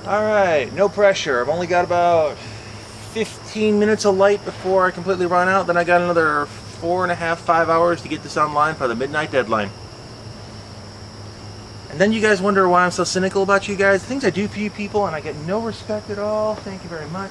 Alright, no pressure. I've only got about 15 minutes of light before I completely run out. Then I got another 4.5, 5 hours to get this online for the midnight deadline. And then you guys wonder why I'm so cynical about you guys. The things I do for you people, and I get no respect at all. Thank you very much.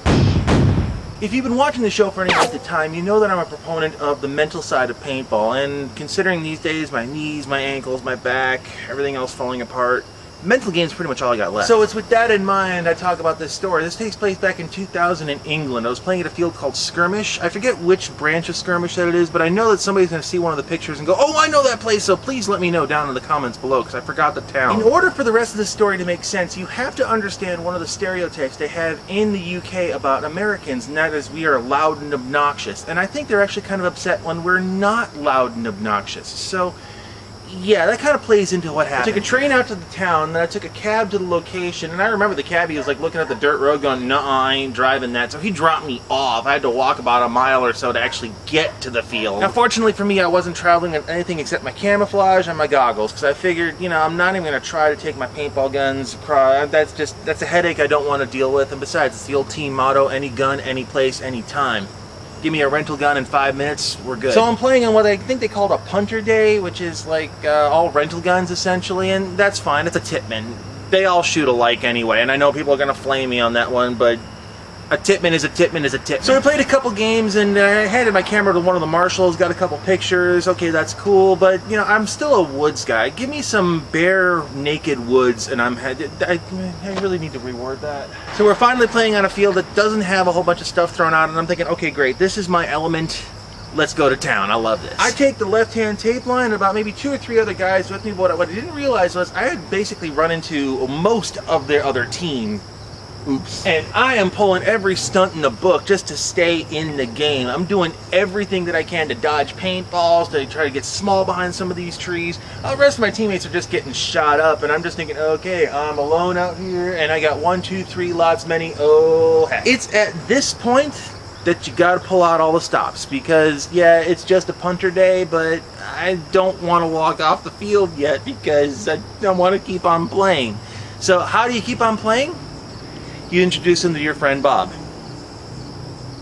If you've been watching the show for any length of time, you know that I'm a proponent of the mental side of paintball. And considering these days my knees, my ankles, my back, everything else falling apart, mental game's pretty much all I got left. So it's with that in mind I talk about this story. This takes place back in 2000 in England. I was playing at a field called Skirmish. I forget which branch of Skirmish that it is, but I know that somebody's going to see one of the pictures and go, oh, I know that place, so please let me know down in the comments below, because I forgot the town. In order for the rest of this story to make sense, you have to understand one of the stereotypes they have in the UK about Americans, and that is we are loud and obnoxious. And I think they're actually kind of upset when we're not loud and obnoxious. So yeah, that kind of plays into what happened. I took a train out to the town, then I took a cab to the location, and I remember the cabbie was like looking at the dirt road going, nuh-uh, I ain't driving that. So he dropped me off. I had to walk about a mile or so to actually get to the field. Now, fortunately for me, I wasn't traveling in anything except my camouflage and my goggles, because I figured, you know, I'm not even going to try to take my paintball guns across. That's a headache I don't want to deal with, and besides, it's the old team motto, any gun, any place, any time. Give me a rental gun in 5 minutes, we're good. So I'm playing on what I think they called a punter day, which is like all rental guns essentially, and that's fine, it's a Tipman. They all shoot alike anyway, and I know people are gonna flame me on that one, but a Tipman is a Tipman is a Tipman. So I played a couple games, and I handed my camera to one of the marshals, got a couple pictures, okay, that's cool, but you know, I'm still a woods guy. Give me some bare, naked woods, and I really need to reword that. So we're finally playing on a field that doesn't have a whole bunch of stuff thrown out, and I'm thinking, okay, great, this is my element. Let's go to town. I love this. I take the left-hand tape line, and about maybe 2 or 3 other guys with me. What I didn't realize was I had basically run into most of their other team. Oops. And I am pulling every stunt in the book just to stay in the game. I'm doing everything that I can to dodge paintballs, to try to get small behind some of these trees. The rest of my teammates are just getting shot up, and I'm just thinking, okay, I'm alone out here, and I got 1, 2, 3, lots, many, oh heck. It's at this point that you gotta pull out all the stops, because yeah, it's just a punter day, but I don't want to walk off the field yet because I don't want to keep on playing. So how do you keep on playing? You introduce him to your friend Bob.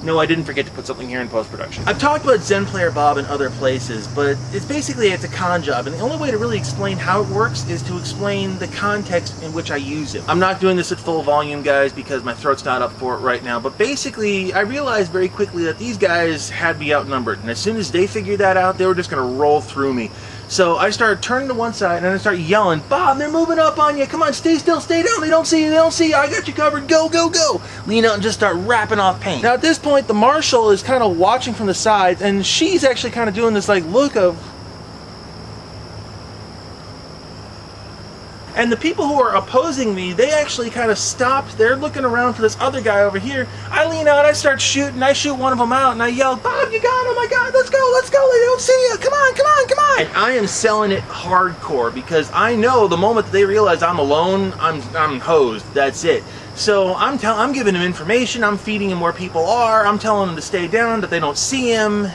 No, I didn't forget to put something here in post-production. I've talked about Zen Player Bob in other places, but it's a con job, and the only way to really explain how it works is to explain the context in which I use it. I'm not doing this at full volume, guys, because my throat's not up for it right now, but basically, I realized very quickly that these guys had me outnumbered, and as soon as they figured that out, they were just going to roll through me. So I started turning to one side, and I started yelling, Bob, they're moving up on you. Come on, stay still, stay down. They don't see you, they don't see you. I got you covered. Go, go, go. Lean out and just start rapping off paint. Now, at this point, the marshal is kind of watching from the sides, and she's actually kind of doing this like look of... And the people who are opposing me, they actually kind of stopped. They're looking around for this other guy over here. I lean out, I start shooting, I shoot one of them out, and I yell, Bob, you got him, my God, let's go, they don't see you, come on, come on, come on. And I am selling it hardcore, because I know the moment that they realize I'm alone, I'm hosed, that's it. So I'm giving him information, I'm feeding him where people are, I'm telling him to stay down, that they don't see him,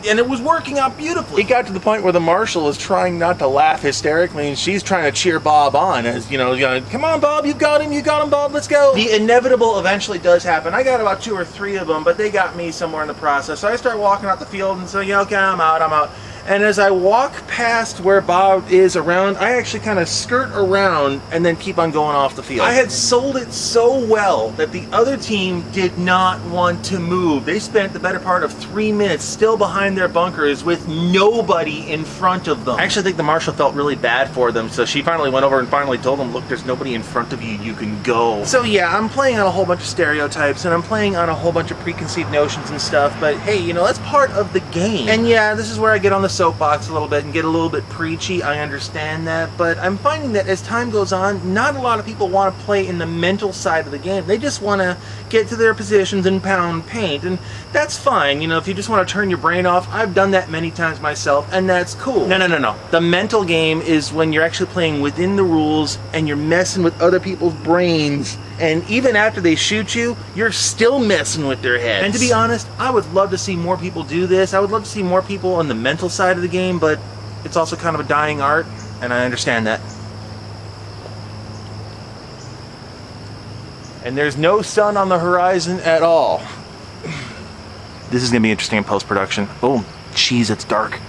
and it was working out beautifully. It got to the point where the marshal is trying not to laugh hysterically, and she's trying to cheer Bob on, as, you know, come on, Bob, you got him, Bob, let's go. The inevitable eventually does happen. I got about 2 or 3 of them, but they got me somewhere in the process. So I start walking out the field and say, yeah, okay, I'm out. And as I walk past where Bob is around, I actually kind of skirt around and then keep on going off the field. I had sold it so well that the other team did not want to move. They spent the better part of 3 minutes still behind their bunkers with nobody in front of them. I actually think the marshal felt really bad for them, so she finally went over and finally told them, look, there's nobody in front of you, you can go. So yeah, I'm playing on a whole bunch of stereotypes, and I'm playing on a whole bunch of preconceived notions and stuff, but hey, you know, that's part of the game. And yeah, this is where I get on the soapbox a little bit and get a little bit preachy, I understand that, but I'm finding that as time goes on, not a lot of people want to play in the mental side of the game. They just want to get to their positions and pound paint, and that's fine. You know, if you just want to turn your brain off, I've done that many times myself, and that's cool. No. The mental game is when you're actually playing within the rules and you're messing with other people's brains, and even after they shoot you, you're still messing with their heads. And to be honest, I would love to see more people do this. I would love to see more people on the mental side of the game, but it's also kind of a dying art, and I understand that. And there's no sun on the horizon at all. This is gonna be interesting in post-production. Oh, jeez, it's dark.